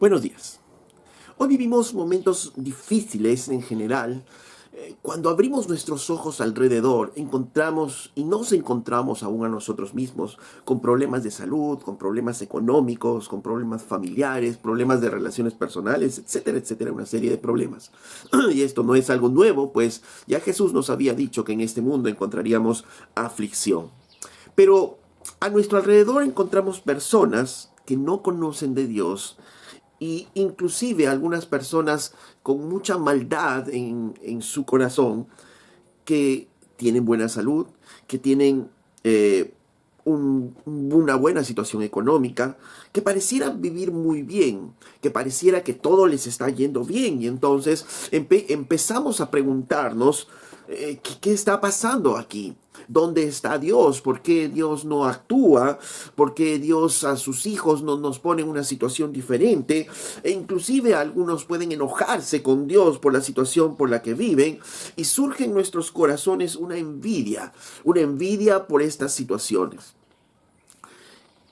Buenos días. Hoy vivimos momentos difíciles en general. Cuando abrimos nuestros ojos alrededor, encontramos y nos encontramos aún a nosotros mismos con problemas de salud, con problemas económicos, con problemas familiares, problemas de relaciones personales, etcétera, etcétera, una serie de problemas. Y esto no es algo nuevo, pues ya Jesús nos había dicho que en este mundo encontraríamos aflicción. Pero a nuestro alrededor encontramos personas que no conocen de Dios, y inclusive algunas personas con mucha maldad en su corazón, que tienen buena salud, que tienen una buena situación económica, que pareciera vivir muy bien, que pareciera que todo les está yendo bien. Y entonces empezamos a preguntarnos, ¿qué está pasando aquí? ¿Dónde está Dios? ¿Por qué Dios no actúa? ¿Por qué Dios a sus hijos no nos pone en una situación diferente? E inclusive algunos pueden enojarse con Dios por la situación por la que viven, y surge en nuestros corazones una envidia por estas situaciones.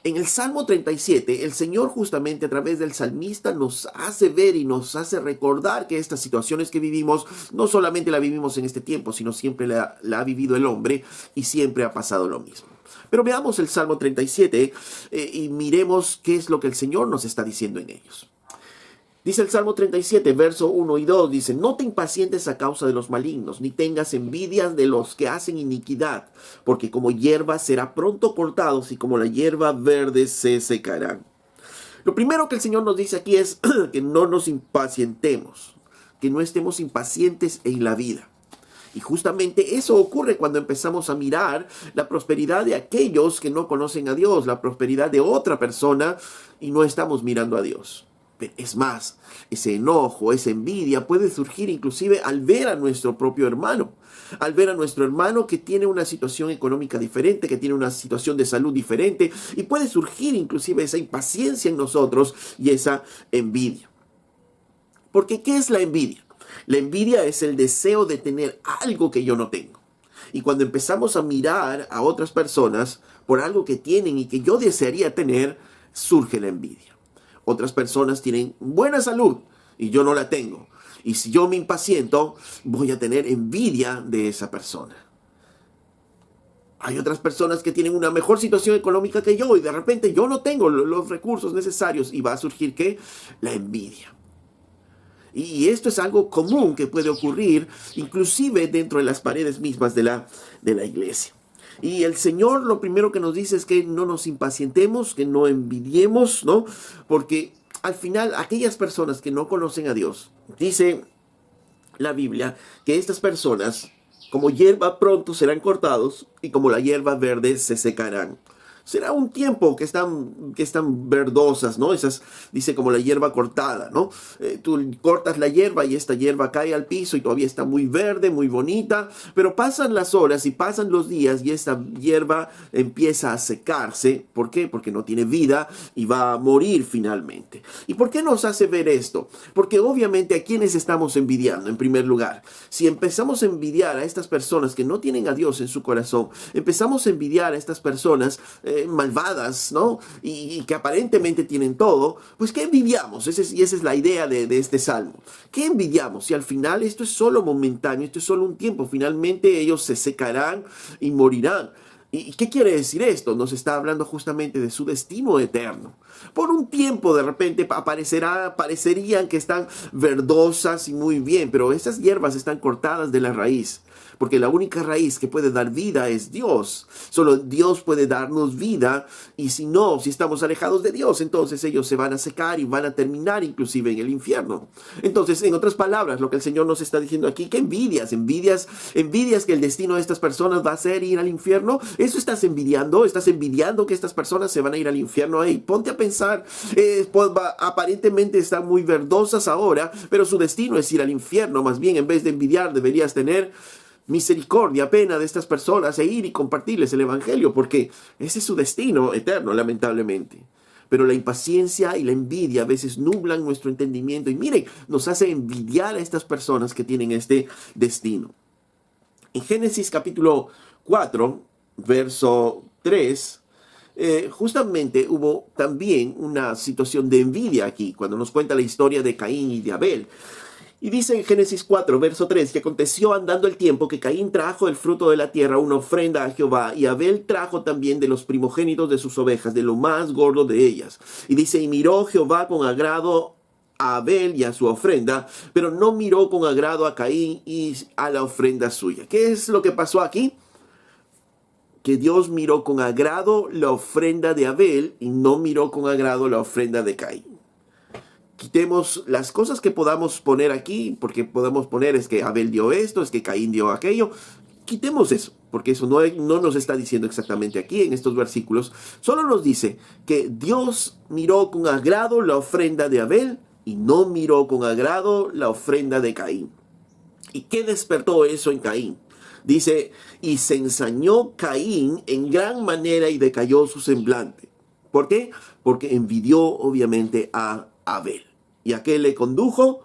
En el Salmo 37, el Señor justamente a través del salmista nos hace ver y nos hace recordar que estas situaciones que vivimos, no solamente la vivimos en este tiempo, sino siempre la ha vivido el hombre y siempre ha pasado lo mismo. Pero veamos el Salmo 37 y miremos qué es lo que el Señor nos está diciendo en ellos. Dice el Salmo 37, verso 1 y 2, dice: no te impacientes a causa de los malignos, ni tengas envidias de los que hacen iniquidad, porque como hierba será pronto cortados, y como la hierba verde se secarán. Lo primero que el Señor nos dice aquí es que no nos impacientemos, que no estemos impacientes en la vida. Y justamente eso ocurre cuando empezamos a mirar la prosperidad de aquellos que no conocen a Dios, la prosperidad de otra persona, y no estamos mirando a Dios. Es más, ese enojo, esa envidia puede surgir inclusive al ver a nuestro propio hermano. Al ver a nuestro hermano que tiene una situación económica diferente, que tiene una situación de salud diferente, y puede surgir inclusive esa impaciencia en nosotros y esa envidia. Porque ¿qué es la envidia? La envidia es el deseo de tener algo que yo no tengo. Y cuando empezamos a mirar a otras personas por algo que tienen y que yo desearía tener, surge la envidia. Otras personas tienen buena salud y yo no la tengo. Y si yo me impaciento, voy a tener envidia de esa persona. Hay otras personas que tienen una mejor situación económica que yo y de repente yo no tengo los recursos necesarios, y va a surgir ¿qué? La envidia. Y esto es algo común que puede ocurrir inclusive dentro de las paredes mismas de la iglesia. Y el Señor lo primero que nos dice es que no nos impacientemos, que no envidiemos, ¿no? Porque al final aquellas personas que no conocen a Dios, dice la Biblia que estas personas como hierba pronto serán cortados y como la hierba verde se secarán. Será un tiempo que están verdosas, ¿no? Esas, dice, como la hierba cortada, ¿no? Tú cortas la hierba y esta hierba cae al piso y todavía está muy verde, muy bonita, pero pasan las horas y pasan los días y esta hierba empieza a secarse. ¿Por qué? Porque no tiene vida y va a morir finalmente. ¿Y por qué nos hace ver esto? Porque obviamente a quienes estamos envidiando en primer lugar. Si empezamos a envidiar a estas personas que no tienen a Dios en su corazón, empezamos a envidiar a estas personas malvadas, ¿no? Y que aparentemente tienen todo, pues ¿qué envidiamos? Esa es la idea de este salmo. ¿Qué envidiamos? Si al final esto es solo momentáneo, esto es solo un tiempo, finalmente ellos se secarán y morirán. ¿Y qué quiere decir esto? Nos está hablando justamente de su destino eterno. Por un tiempo de repente parecerían que están verdosas y muy bien, pero esas hierbas están cortadas de la raíz. Porque la única raíz que puede dar vida es Dios. Solo Dios puede darnos vida. Y si estamos alejados de Dios, entonces ellos se van a secar y van a terminar inclusive en el infierno. Entonces, en otras palabras, lo que el Señor nos está diciendo aquí, ¿qué envidias? ¿Envidias que el destino de estas personas va a ser ir al infierno? ¿Eso estás envidiando? ¿Estás envidiando que estas personas se van a ir al infierno? Hey, ponte a pensar, aparentemente están muy verdosas ahora, pero su destino es ir al infierno. Más bien, en vez de envidiar, deberías tener misericordia, pena de estas personas e ir y compartirles el evangelio, porque ese es su destino eterno, lamentablemente. Pero la impaciencia y la envidia a veces nublan nuestro entendimiento y miren, nos hace envidiar a estas personas que tienen este destino. En Génesis capítulo 4, verso 3, justamente hubo también una situación de envidia aquí, cuando nos cuenta la historia de Caín y de Abel. Y dice en Génesis 4, verso 3, que aconteció andando el tiempo que Caín trajo del fruto de la tierra una ofrenda a Jehová, y Abel trajo también de los primogénitos de sus ovejas, de lo más gordo de ellas. Y dice, y miró Jehová con agrado a Abel y a su ofrenda, pero no miró con agrado a Caín y a la ofrenda suya. ¿Qué es lo que pasó aquí? Que Dios miró con agrado la ofrenda de Abel y no miró con agrado la ofrenda de Caín. Quitemos las cosas que podamos poner aquí, porque podemos poner es que Abel dio esto, es que Caín dio aquello. Quitemos eso, porque eso no nos está diciendo exactamente aquí en estos versículos. Solo nos dice que Dios miró con agrado la ofrenda de Abel y no miró con agrado la ofrenda de Caín. ¿Y qué despertó eso en Caín? Dice, y se ensañó Caín en gran manera y decayó su semblante. ¿Por qué? Porque envidió obviamente a Abel. ¿Y a qué le condujo?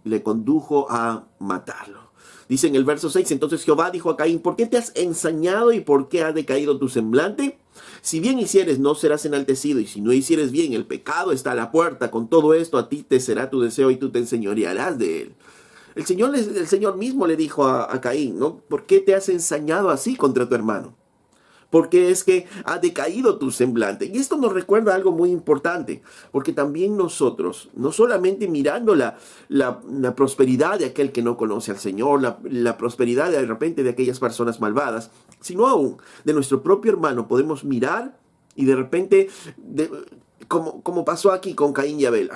Le condujo a matarlo. Dice en el verso 6, entonces Jehová dijo a Caín, ¿por qué te has ensañado y por qué ha decaído tu semblante? Si bien hicieres, no serás enaltecido, y si no hicieres bien, el pecado está a la puerta. Con todo esto, a ti te será tu deseo y tú te enseñorearás de él. El Señor mismo le dijo a Caín, ¿no? ¿Por qué te has ensañado así contra tu hermano? Porque es que ha decaído tu semblante. Y esto nos recuerda algo muy importante, porque también nosotros, no solamente mirando la prosperidad de aquel que no conoce al Señor, la prosperidad de repente de aquellas personas malvadas, sino aún de nuestro propio hermano, podemos mirar y de repente, como pasó aquí con Caín y Abel,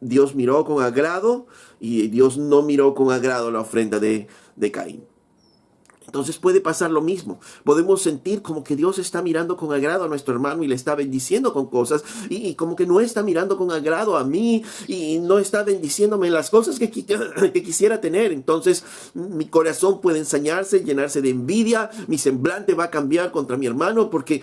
Dios miró con agrado y Dios no miró con agrado la ofrenda de Caín. Entonces puede pasar lo mismo. Podemos sentir como que Dios está mirando con agrado a nuestro hermano y le está bendiciendo con cosas y como que no está mirando con agrado a mí y no está bendiciéndome las cosas que quisiera tener. Entonces mi corazón puede ensañarse, llenarse de envidia, mi semblante va a cambiar contra mi hermano porque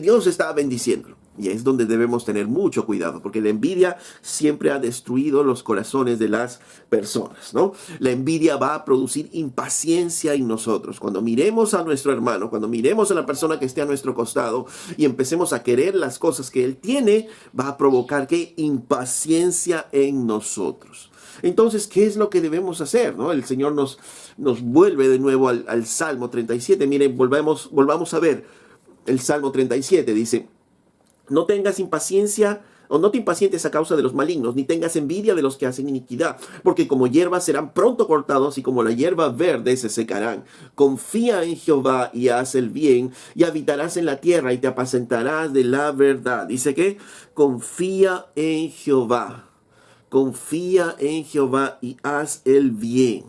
Dios está bendiciéndolo. Y es donde debemos tener mucho cuidado, porque la envidia siempre ha destruido los corazones de las personas, ¿no? La envidia va a producir impaciencia en nosotros. Cuando miremos a nuestro hermano, cuando miremos a la persona que esté a nuestro costado y empecemos a querer las cosas que él tiene, va a provocar ¿qué? Impaciencia en nosotros. Entonces, ¿qué es lo que debemos hacer? ¿No? El Señor nos vuelve de nuevo al Salmo 37. Miren, volvamos a ver el Salmo 37. Dice, no tengas impaciencia o no te impacientes a causa de los malignos, ni tengas envidia de los que hacen iniquidad, porque como hierba serán pronto cortados y como la hierba verde se secarán. Confía en Jehová y haz el bien, y habitarás en la tierra y te apacentarás de la verdad. Dice que confía en Jehová y haz el bien,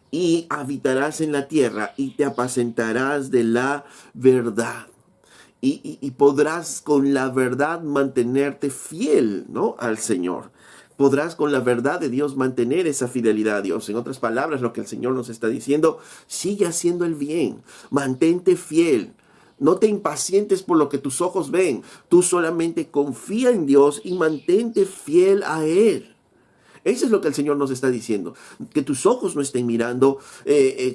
y habitarás en la tierra y te apacentarás de la verdad. Y podrás con la verdad mantenerte fiel, ¿no? Al Señor. Podrás con la verdad de Dios mantener esa fidelidad a Dios. En otras palabras, lo que el Señor nos está diciendo, sigue haciendo el bien, mantente fiel. No te impacientes por lo que tus ojos ven. Tú solamente confía en Dios y mantente fiel a Él. Eso es lo que el Señor nos está diciendo. Que tus ojos no estén mirando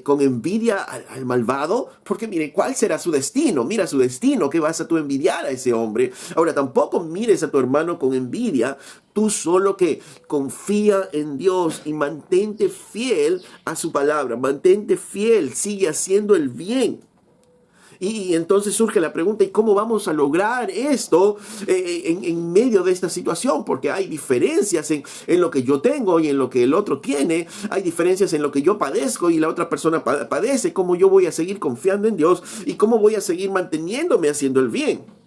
con envidia al malvado, porque mire, ¿cuál será su destino? Mira su destino, que vas a tú envidiar a ese hombre. Ahora, tampoco mires a tu hermano con envidia. Tú solo que confía en Dios y mantente fiel a su palabra. Mantente fiel, sigue haciendo el bien. Y entonces surge la pregunta, ¿y cómo vamos a lograr esto en medio de esta situación? Porque hay diferencias en lo que yo tengo y en lo que el otro tiene. Hay diferencias en lo que yo padezco y la otra persona padece. ¿Cómo yo voy a seguir confiando en Dios? ¿Y cómo voy a seguir manteniéndome haciendo el bien?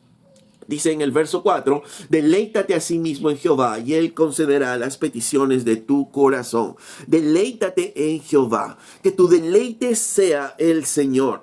Dice en el verso 4, deleítate a sí mismo en Jehová y Él concederá las peticiones de tu corazón. Deleítate en Jehová, que tu deleite sea el Señor.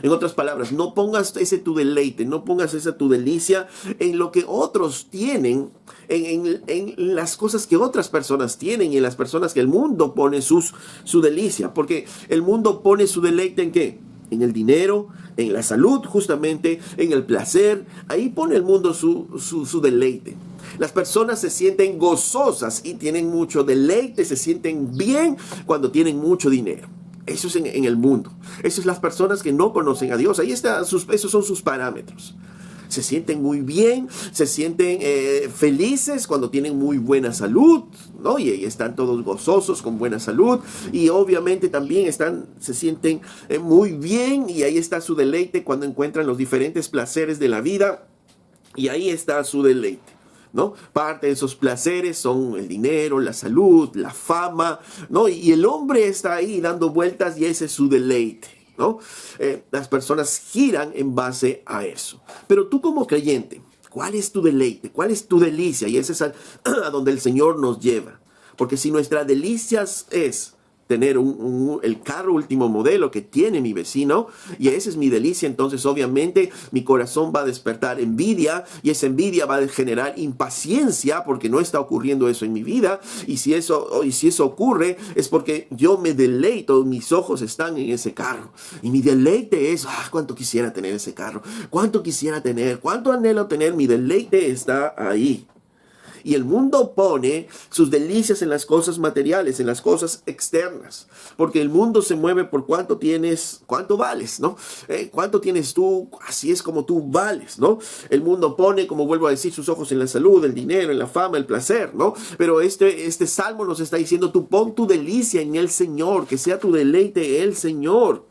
En otras palabras, no pongas ese tu deleite, no pongas esa tu delicia en lo que otros tienen, en las cosas que otras personas tienen y en las personas que el mundo pone su delicia. Porque el mundo pone su deleite ¿en qué? En el dinero, en la salud justamente, en el placer. Ahí pone el mundo su deleite. Las personas se sienten gozosas y tienen mucho deleite, se sienten bien cuando tienen mucho dinero. Eso es en el mundo. Esas son las personas que no conocen a Dios. Ahí están esos son sus parámetros. se sienten muy bien, se sienten felices cuando tienen muy buena salud, ¿no? Y están todos gozosos con buena salud, y obviamente también se sienten muy bien, y ahí está su deleite cuando encuentran los diferentes placeres de la vida, y ahí está su deleite, ¿no? Parte de esos placeres son el dinero, la salud, la fama, ¿no? Y el hombre está ahí dando vueltas y ese es su deleite, ¿no? Las personas giran en base a eso. Pero tú como creyente, ¿cuál es tu deleite? ¿Cuál es tu delicia? Y ese es a donde el Señor nos lleva. Porque si nuestra delicia es tener el carro último modelo que tiene mi vecino, y esa es mi delicia, entonces obviamente mi corazón va a despertar envidia, y esa envidia va a generar impaciencia porque no está ocurriendo eso en mi vida, y si eso ocurre es porque yo me deleito, mis ojos están en ese carro, y mi deleite es, cuánto quisiera tener ese carro, cuánto quisiera tener, cuánto anhelo tener, mi deleite está ahí. Y el mundo pone sus delicias en las cosas materiales, en las cosas externas. Porque el mundo se mueve por cuánto tienes, cuánto vales, ¿no? Cuánto tienes tú, así es como tú vales, ¿no? El mundo pone, como vuelvo a decir, sus ojos en la salud, el dinero, en la fama, el placer, ¿no? Pero este salmo nos está diciendo, tú pon tu delicia en el Señor, que sea tu deleite el Señor.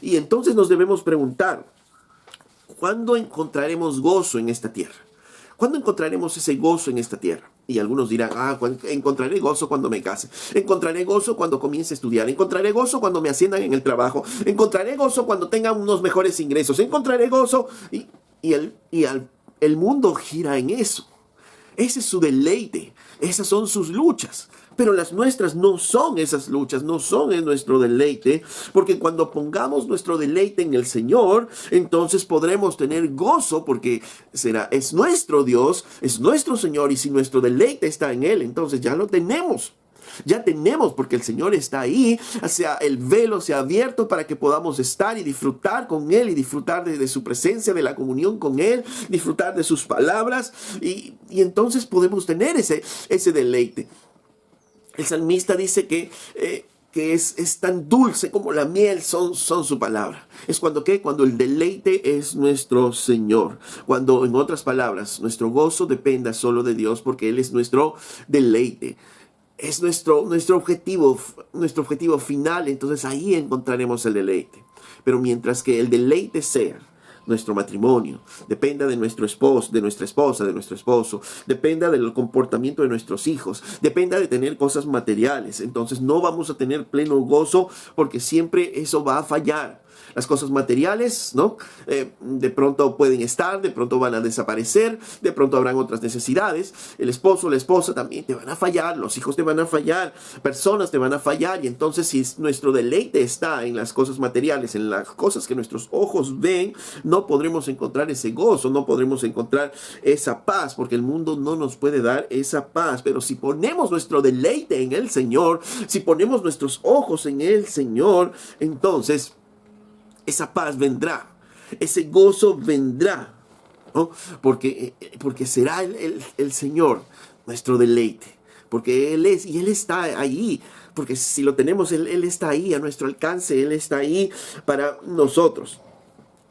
Y entonces nos debemos preguntar, ¿cuándo encontraremos gozo en esta tierra? ¿Cuándo encontraremos ese gozo en esta tierra? Y algunos dirán, encontraré gozo cuando me case. Encontraré gozo cuando comience a estudiar. Encontraré gozo cuando me asciendan en el trabajo. Encontraré gozo cuando tenga unos mejores ingresos. Encontraré gozo. El mundo gira en eso. Ese es su deleite. Esas son sus luchas. Pero las nuestras no son esas luchas, no son en nuestro deleite, porque cuando pongamos nuestro deleite en el Señor, entonces podremos tener gozo, porque es nuestro Dios, es nuestro Señor, y si nuestro deleite está en Él, entonces ya lo tenemos. Ya tenemos, porque el Señor está ahí, el velo se ha abierto para que podamos estar y disfrutar con Él, y disfrutar de su presencia, de la comunión con Él, disfrutar de sus palabras, y entonces podemos tener ese deleite. El salmista dice que es tan dulce como la miel son su palabra. Es cuando el deleite es nuestro Señor. Cuando, en otras palabras, nuestro gozo dependa solo de Dios, porque Él es nuestro deleite. Es nuestro objetivo final. Entonces ahí encontraremos el deleite. Pero mientras que el deleite sea nuestro matrimonio, dependa de nuestro esposo, de nuestra esposa, de nuestro esposo, dependa del comportamiento de nuestros hijos, dependa de tener cosas materiales, entonces no vamos a tener pleno gozo, porque siempre eso va a fallar. Las cosas materiales, ¿no? De pronto pueden estar, de pronto van a desaparecer, de pronto habrán otras necesidades. El esposo, la esposa también te van a fallar, los hijos te van a fallar, personas te van a fallar. Y entonces, si nuestro deleite está en las cosas materiales, en las cosas que nuestros ojos ven, no podremos encontrar ese gozo, no podremos encontrar esa paz, porque el mundo no nos puede dar esa paz. Pero si ponemos nuestro deleite en el Señor, si ponemos nuestros ojos en el Señor, entonces esa paz vendrá, ese gozo vendrá, ¿no? Porque será el Señor nuestro deleite, porque Él es, y Él está ahí, porque si lo tenemos, Él está ahí a nuestro alcance, Él está ahí para nosotros.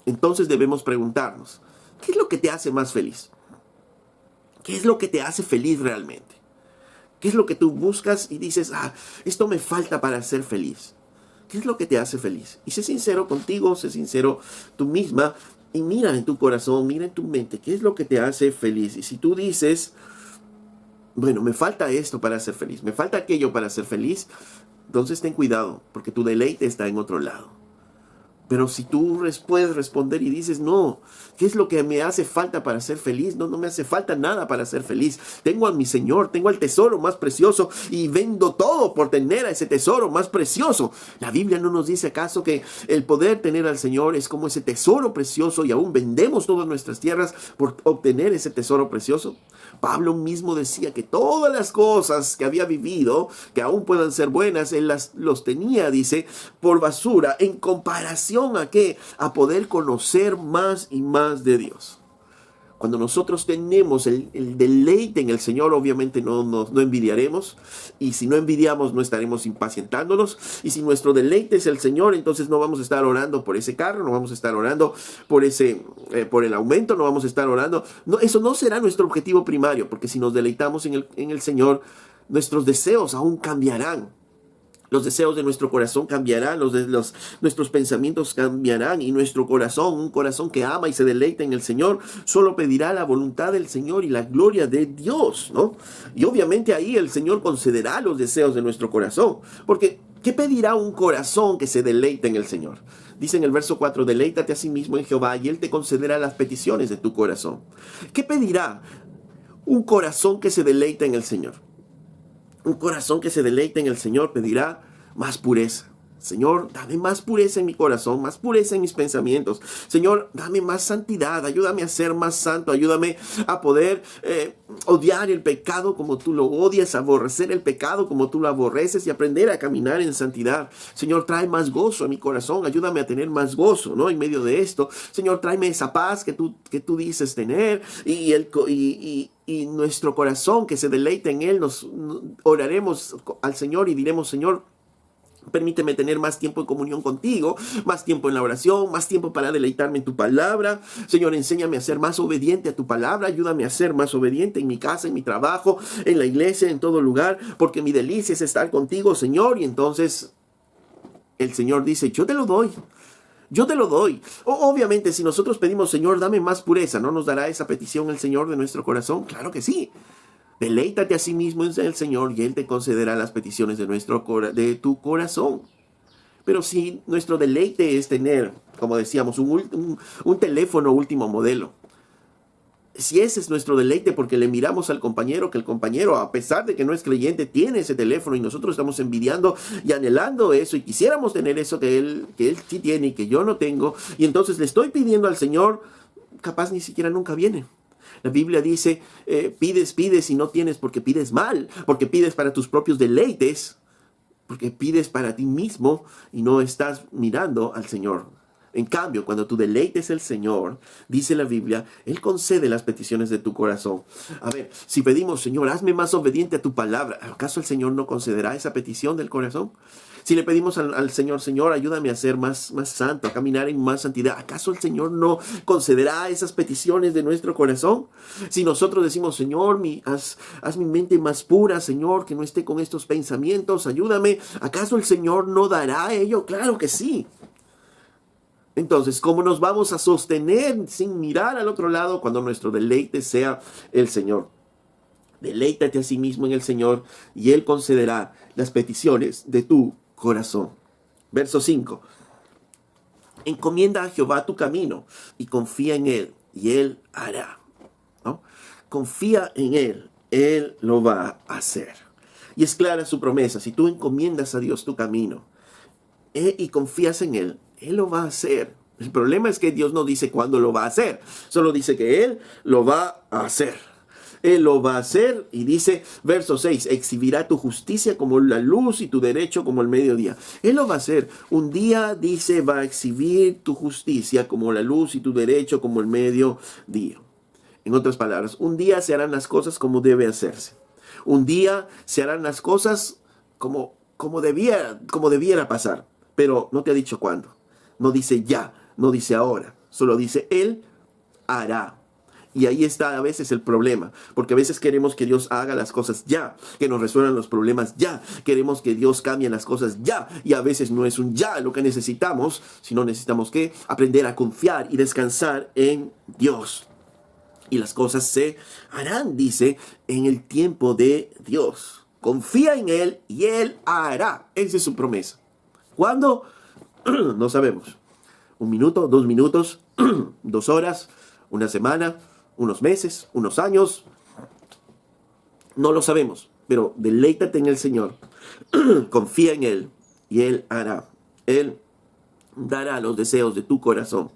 Entonces debemos preguntarnos, ¿qué es lo que te hace más feliz? ¿Qué es lo que te hace feliz realmente? ¿Qué es lo que tú buscas y dices, esto me falta para ser feliz? ¿Qué es lo que te hace feliz? Y sé sincero contigo, sé sincero tú misma, y mira en tu corazón, mira en tu mente, ¿qué es lo que te hace feliz? Y si tú dices, bueno, me falta esto para ser feliz, me falta aquello para ser feliz, entonces ten cuidado, porque tu deleite está en otro lado. Pero si tú puedes responder y dices, no, ¿qué es lo que me hace falta para ser feliz? No me hace falta nada para ser feliz. Tengo a mi Señor, tengo al tesoro más precioso y vendo todo por tener a ese tesoro más precioso. ¿La Biblia no nos dice acaso que el poder tener al Señor es como ese tesoro precioso y aún vendemos todas nuestras tierras por obtener ese tesoro precioso? Pablo mismo decía que todas las cosas que había vivido, que aún puedan ser buenas, él los tenía, dice, por basura, en comparación ¿a qué? A poder conocer más y más de Dios. Cuando nosotros tenemos el deleite en el Señor, obviamente no envidiaremos. Y si no envidiamos, no estaremos impacientándonos. Y si nuestro deleite es el Señor, entonces no vamos a estar orando por ese carro, no vamos a estar orando por el aumento, no vamos a estar orando. No, eso no será nuestro objetivo primario, porque si nos deleitamos en el Señor, nuestros deseos aún cambiarán. Los deseos de nuestro corazón cambiarán, nuestros pensamientos cambiarán, y nuestro corazón, un corazón que ama y se deleita en el Señor, solo pedirá la voluntad del Señor y la gloria de Dios, ¿no? Y obviamente ahí el Señor concederá los deseos de nuestro corazón, porque ¿qué pedirá un corazón que se deleita en el Señor? Dice en el verso 4, deleítate a sí mismo en Jehová y Él te concederá las peticiones de tu corazón. ¿Qué pedirá un corazón que se deleita en el Señor? Un corazón que se deleite en el Señor pedirá más pureza. Señor, dame más pureza en mi corazón, más pureza en mis pensamientos. Señor, dame más santidad, ayúdame a ser más santo, ayúdame a poder odiar el pecado como tú lo odias, aborrecer el pecado como tú lo aborreces y aprender a caminar en santidad. Señor, trae más gozo a mi corazón, ayúdame a tener más gozo, ¿no? En medio de esto, Señor, tráeme esa paz que tú dices tener y nuestro corazón que se deleite en Él, oraremos al Señor y diremos, Señor, permíteme tener más tiempo en comunión contigo, más tiempo en la oración, más tiempo para deleitarme en tu palabra. Señor, enséñame a ser más obediente a tu palabra, ayúdame a ser más obediente en mi casa, en mi trabajo, en la iglesia, en todo lugar, porque mi delicia es estar contigo, Señor. Y entonces el Señor dice, yo te lo doy. Yo te lo doy. Obviamente, si nosotros pedimos, Señor, dame más pureza, ¿no nos dará esa petición el Señor de nuestro corazón? Claro que sí. Deleítate a sí mismo en el Señor y Él te concederá las peticiones de tu corazón. Pero si nuestro deleite es tener, como decíamos, un teléfono último modelo, si ese es nuestro deleite porque le miramos al compañero, que el compañero, a pesar de que no es creyente, tiene ese teléfono y nosotros estamos envidiando y anhelando eso y quisiéramos tener eso que él sí tiene y que yo no tengo, y entonces le estoy pidiendo al Señor, capaz ni siquiera nunca viene. La Biblia dice, pides y no tienes porque pides mal, porque pides para tus propios deleites, porque pides para ti mismo y no estás mirando al Señor. En cambio, cuando tu deleite es el Señor, dice la Biblia, Él concede las peticiones de tu corazón. A ver, si pedimos, Señor, hazme más obediente a tu palabra, ¿acaso el Señor no concederá esa petición del corazón? Si le pedimos al Señor, Señor, ayúdame a ser más santo, a caminar en más santidad, ¿acaso el Señor no concederá esas peticiones de nuestro corazón? Si nosotros decimos, Señor, haz mi mente más pura, Señor, que no esté con estos pensamientos, ayúdame, ¿acaso el Señor no dará ello? Claro que sí. Entonces, ¿cómo nos vamos a sostener sin mirar al otro lado cuando nuestro deleite sea el Señor? Deleítate a sí mismo en el Señor y Él concederá las peticiones de tu corazón. Verso 5. Encomienda a Jehová tu camino y confía en Él y Él hará, ¿no? Confía en Él lo va a hacer. Y es clara su promesa, si tú encomiendas a Dios tu camino y confías en Él lo va a hacer. El problema es que Dios no dice cuándo lo va a hacer, solo dice que Él lo va a hacer. Él lo va a hacer y dice, verso 6, exhibirá tu justicia como la luz y tu derecho como el mediodía. Él lo va a hacer. Un día, dice, va a exhibir tu justicia como la luz y tu derecho como el mediodía. En otras palabras, un día se harán las cosas como debe hacerse. Un día se harán las cosas como debiera pasar. Pero no te ha dicho cuándo. No dice ya, no dice ahora. Solo dice Él hará. Y ahí está a veces el problema, porque a veces queremos que Dios haga las cosas ya, que nos resuelvan los problemas ya, queremos que Dios cambie las cosas ya, y a veces no es un ya lo que necesitamos, sino necesitamos que aprender a confiar y descansar en Dios. Y las cosas se harán, dice, en el tiempo de Dios. Confía en Él y Él hará. Esa es su promesa. ¿Cuándo? No sabemos. 1 minuto, 2 minutos, 2 horas, 1 semana, unos meses, unos años, no lo sabemos, pero deleítate en el Señor, confía en Él y Él hará. Él dará los deseos de tu corazón,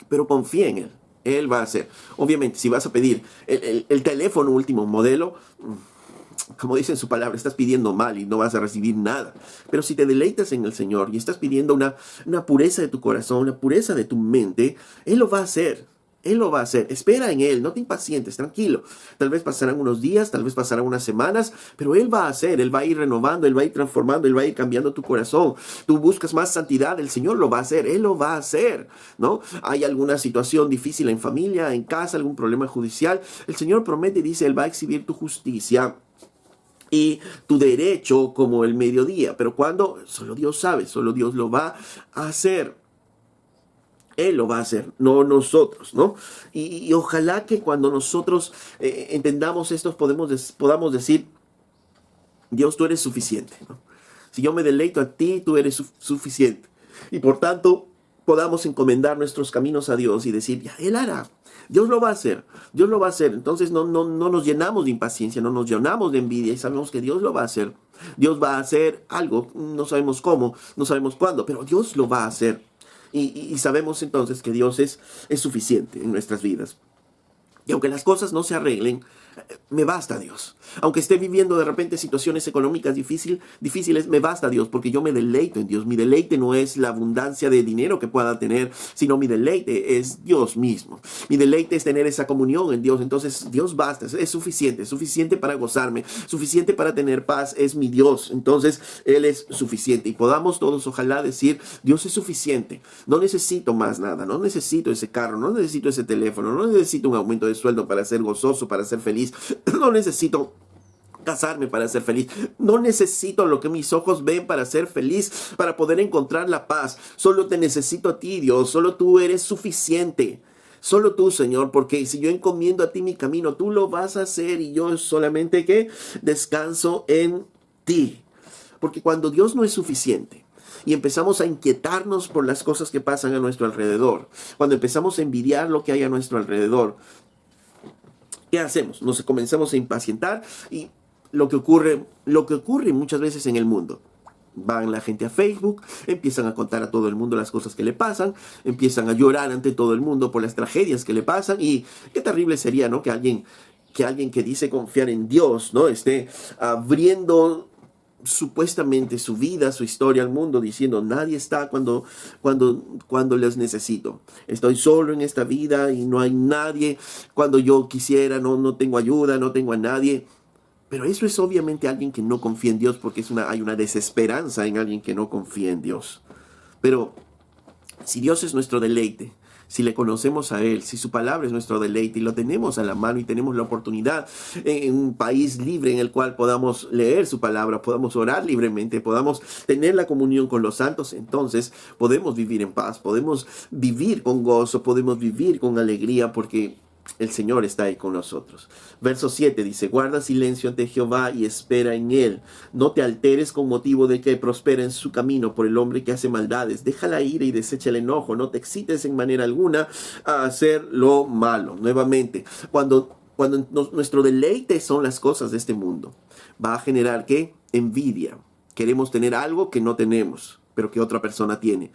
pero confía en Él, Él va a hacer. Obviamente, si vas a pedir el teléfono último modelo, como dice en su palabra, estás pidiendo mal y no vas a recibir nada. Pero si te deleitas en el Señor y estás pidiendo una pureza de tu corazón, una pureza de tu mente, Él lo va a hacer. Él lo va a hacer. Espera en Él, no te impacientes, tranquilo. Tal vez pasarán unos días, tal vez pasarán unas semanas, pero Él va a hacer, Él va a ir renovando, Él va a ir transformando, Él va a ir cambiando tu corazón. Tú buscas más santidad, el Señor lo va a hacer, Él lo va a hacer, ¿no? Hay alguna situación difícil en familia, en casa, algún problema judicial. El Señor promete y dice, Él va a exhibir tu justicia y tu derecho como el mediodía. Pero cuando, solo Dios sabe, solo Dios lo va a hacer. Él lo va a hacer, no nosotros, ¿no? Y ojalá que cuando nosotros entendamos esto podamos decir, Dios, tú eres suficiente, ¿no? Si yo me deleito a ti, tú eres suficiente. Y por tanto, podamos encomendar nuestros caminos a Dios y decir, ya, Él hará. Dios lo va a hacer, Dios lo va a hacer. Entonces no nos llenamos de impaciencia, no nos llenamos de envidia y sabemos que Dios lo va a hacer. Dios va a hacer algo, no sabemos cómo, no sabemos cuándo, pero Dios lo va a hacer. Y sabemos entonces que Dios es suficiente en nuestras vidas. Y aunque las cosas no se arreglen, me basta Dios. Aunque esté viviendo de repente situaciones económicas difíciles, me basta Dios, porque yo me deleito en Dios. Mi deleite no es la abundancia de dinero que pueda tener, sino mi deleite es Dios mismo. Mi deleite es tener esa comunión en Dios. Entonces Dios basta, es suficiente para gozarme, suficiente para tener paz, es mi Dios. Entonces Él es suficiente. Y podamos todos ojalá decir, Dios es suficiente. No necesito más nada, no necesito ese carro, no necesito ese teléfono, no necesito un aumento de sueldo para ser gozoso, para ser feliz. No necesito casarme para ser feliz. No necesito lo que mis ojos ven para ser feliz, para poder encontrar la paz. Solo te necesito a ti, Dios. Solo tú eres suficiente. Solo tú, Señor, porque si yo encomiendo a ti mi camino, tú lo vas a hacer y yo solamente que descanso en ti. Porque cuando Dios no es suficiente, y empezamos a inquietarnos por las cosas que pasan a nuestro alrededor, cuando empezamos a envidiar lo que hay a nuestro alrededor, ¿qué hacemos? Nos comenzamos a impacientar y lo que ocurre muchas veces en el mundo. Van la gente a Facebook, empiezan a contar a todo el mundo las cosas que le pasan, empiezan a llorar ante todo el mundo por las tragedias que le pasan y qué terrible sería, ¿no? Que alguien que dice confiar en Dios, ¿no? Esté abriendo supuestamente su vida, su historia al mundo, diciendo nadie está cuando les necesito. Estoy solo en esta vida y no hay nadie cuando yo quisiera, no tengo ayuda, no tengo a nadie. Pero eso es obviamente alguien que no confía en Dios, porque hay una desesperanza en alguien que no confía en Dios. Pero si Dios es nuestro deleite, si le conocemos a Él, si su palabra es nuestro deleite y lo tenemos a la mano y tenemos la oportunidad en un país libre en el cual podamos leer su palabra, podamos orar libremente, podamos tener la comunión con los santos, entonces podemos vivir en paz, podemos vivir con gozo, podemos vivir con alegría porque el Señor está ahí con nosotros. Verso 7 dice, guarda silencio ante Jehová y espera en Él. No te alteres con motivo de que prospera en su camino por el hombre que hace maldades. Deja la ira y desecha el enojo. No te excites en manera alguna a hacer lo malo. Nuevamente, cuando nuestro deleite son las cosas de este mundo, va a generar ¿qué? Envidia. Queremos tener algo que no tenemos, pero que otra persona tiene.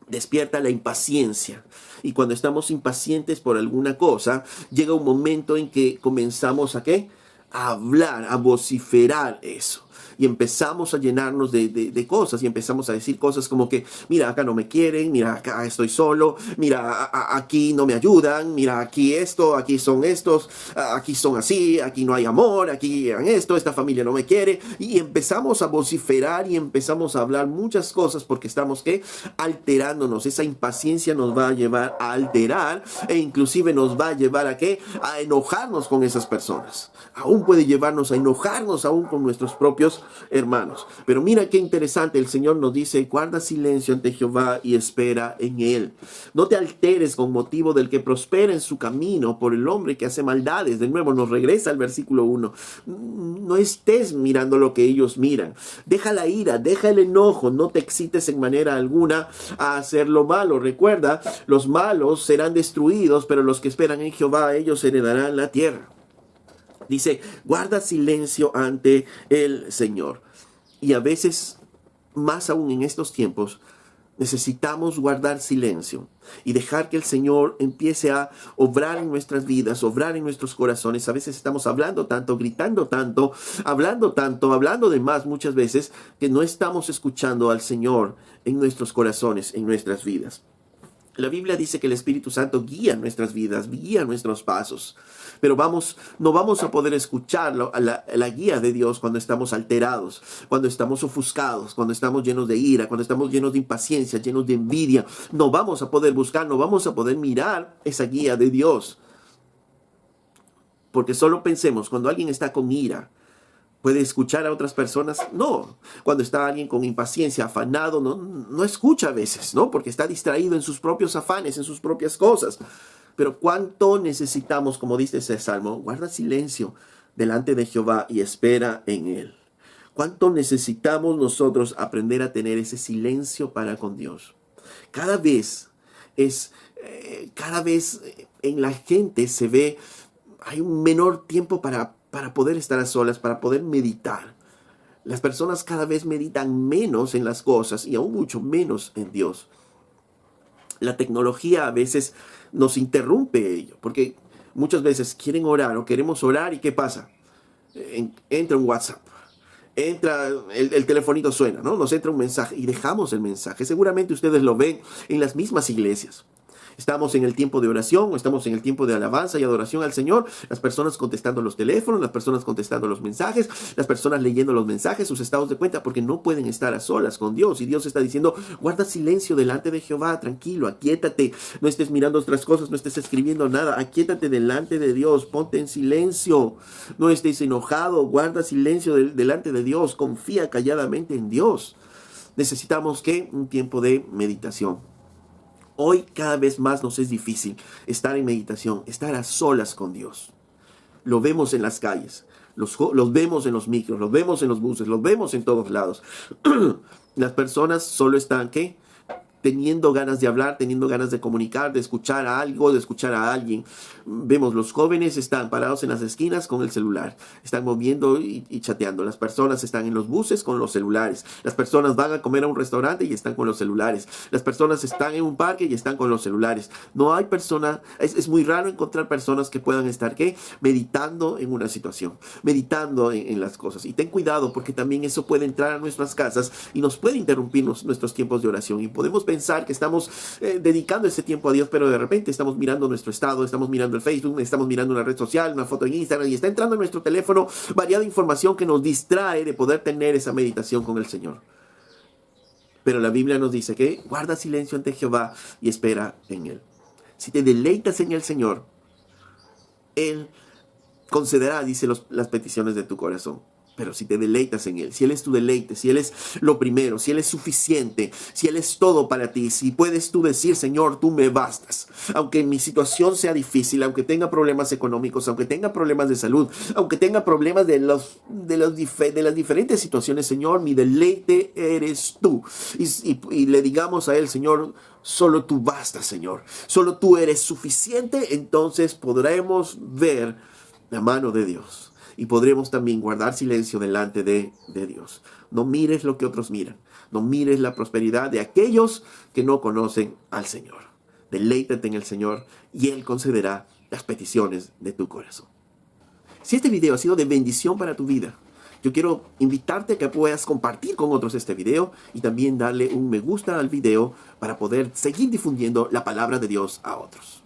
Despierta la impaciencia. Y cuando estamos impacientes por alguna cosa, llega un momento en que comenzamos a hablar, a vociferar eso. Y empezamos a llenarnos de cosas y empezamos a decir cosas como que, mira, acá no me quieren, mira, acá estoy solo, mira, aquí no me ayudan, mira, aquí esto, aquí son estos, aquí son así, aquí no hay amor, aquí esto, esta familia no me quiere. Y empezamos a vociferar y empezamos a hablar muchas cosas porque estamos alterándonos. Esa impaciencia nos va a llevar a alterar e inclusive nos va a llevar a a enojarnos con esas personas. Aún puede llevarnos a enojarnos aún con nuestros propios hermanos. Pero mira qué interesante, el Señor nos dice, guarda silencio ante Jehová y espera en Él. No te alteres con motivo del que prospera en su camino por el hombre que hace maldades. De nuevo nos regresa al versículo 1. No estés mirando lo que ellos miran. Deja la ira, deja el enojo, no te excites en manera alguna a hacer lo malo. Recuerda, los malos serán destruidos, pero los que esperan en Jehová, ellos heredarán la tierra. Dice, guarda silencio ante el Señor. Y a veces, más aún en estos tiempos, necesitamos guardar silencio y dejar que el Señor empiece a obrar en nuestras vidas, obrar en nuestros corazones. A veces estamos hablando tanto, gritando tanto, hablando de más muchas veces, que no estamos escuchando al Señor en nuestros corazones, en nuestras vidas. La Biblia dice que el Espíritu Santo guía nuestras vidas, guía nuestros pasos. Pero no vamos a poder escuchar la guía de Dios cuando estamos alterados, cuando estamos ofuscados, cuando estamos llenos de ira, cuando estamos llenos de impaciencia, llenos de envidia. No vamos a poder buscar, no vamos a poder mirar esa guía de Dios. Porque solo pensemos, cuando alguien está con ira, ¿puede escuchar a otras personas? No. Cuando está alguien con impaciencia, afanado, no escucha a veces, ¿no? Porque está distraído en sus propios afanes, en sus propias cosas. Pero cuánto necesitamos, como dice ese salmo, guarda silencio delante de Jehová y espera en él. Cuánto necesitamos nosotros aprender a tener ese silencio para con Dios. Cada vez en la gente se ve, hay un menor tiempo para poder estar a solas, para poder meditar. Las personas cada vez meditan menos en las cosas y aún mucho menos en Dios. La tecnología a veces nos interrumpe ello, porque muchas veces quieren orar o queremos orar y ¿qué pasa? Entra un WhatsApp, entra el telefonito suena, ¿no? Nos entra un mensaje y dejamos el mensaje. Seguramente ustedes lo ven en las mismas iglesias. Estamos en el tiempo de oración, o estamos en el tiempo de alabanza y adoración al Señor, las personas contestando los teléfonos, las personas contestando los mensajes, las personas leyendo los mensajes, sus estados de cuenta, porque no pueden estar a solas con Dios. Y Dios está diciendo, guarda silencio delante de Jehová, tranquilo, aquíétate, no estés mirando otras cosas, no estés escribiendo nada, aquíétate delante de Dios, ponte en silencio, no estés enojado, guarda silencio delante de Dios, confía calladamente en Dios. Necesitamos, ¿qué? Un tiempo de meditación. Hoy cada vez más nos es difícil estar en meditación, estar a solas con Dios. Lo vemos en las calles, los vemos en los micros, los vemos en los buses, los vemos en todos lados. Las personas solo están, ¿qué? Teniendo ganas de hablar, teniendo ganas de comunicar, de escuchar a algo, de escuchar a alguien. Vemos, los jóvenes están parados en las esquinas con el celular, están moviendo y chateando. Las personas están en los buses con los celulares. Las personas van a comer a un restaurante y están con los celulares. Las personas están en un parque y están con los celulares. No hay persona, es muy raro encontrar personas que puedan estar, ¿qué? Meditando en una situación, meditando en las cosas. Y ten cuidado, porque también eso puede entrar a nuestras casas y nos puede interrumpir nuestros tiempos de oración. Y podemos pensar que estamos dedicando ese tiempo a Dios, pero de repente estamos mirando nuestro estado, estamos mirando el Facebook, estamos mirando una red social, una foto en Instagram, y está entrando en nuestro teléfono variada información que nos distrae de poder tener esa meditación con el Señor. Pero la Biblia nos dice que guarda silencio ante Jehová y espera en él. Si te deleitas en el Señor, él concederá, dice, las peticiones de tu corazón. Pero si te deleitas en él, si él es tu deleite, si él es lo primero, si él es suficiente, si él es todo para ti, si puedes tú decir, Señor, tú me bastas. Aunque mi situación sea difícil, aunque tenga problemas económicos, aunque tenga problemas de salud, aunque tenga problemas de las diferentes situaciones, Señor, mi deleite eres tú. Y le digamos a él, Señor, solo tú bastas, Señor. Solo tú eres suficiente, entonces podremos ver la mano de Dios. Y podremos también guardar silencio delante de Dios. No mires lo que otros miran. No mires la prosperidad de aquellos que no conocen al Señor. Deleítate en el Señor y Él concederá las peticiones de tu corazón. Si este video ha sido de bendición para tu vida, yo quiero invitarte a que puedas compartir con otros este video y también darle un me gusta al video para poder seguir difundiendo la palabra de Dios a otros.